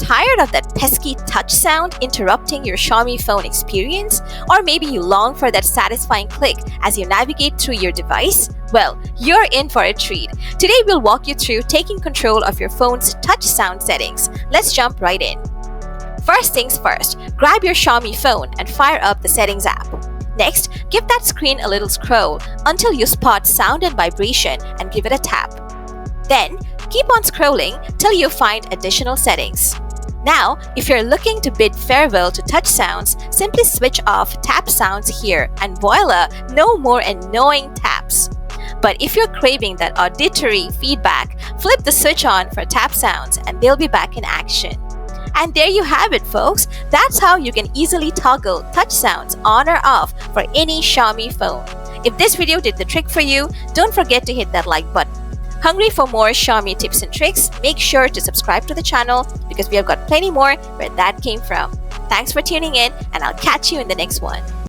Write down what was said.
tired of that pesky touch sound interrupting your Xiaomi phone experience? Or maybe you long for that satisfying click as you navigate through your device? Well, you're in for a treat. Today we'll walk you through taking control of your phone's touch sound settings. Let's jump right in. First things first, grab your Xiaomi phone and fire up the Settings app. Next, give that screen a little scroll until you spot sound and vibration and give it a tap. Then, keep on scrolling till you find additional settings. Now, if you're looking to bid farewell to touch sounds, simply switch off tap sounds here and voila, no more annoying taps. But if you're craving that auditory feedback, flip the switch on for tap sounds and they'll be back in action. And there you have it, folks. That's how you can easily toggle touch sounds on or off for any Xiaomi phone. If this video did the trick for you, don't forget to hit that like button. Hungry for more Xiaomi tips and tricks? Make sure to subscribe to the channel because we have got plenty more where that came from. Thanks for tuning in, and I'll catch you in the next one.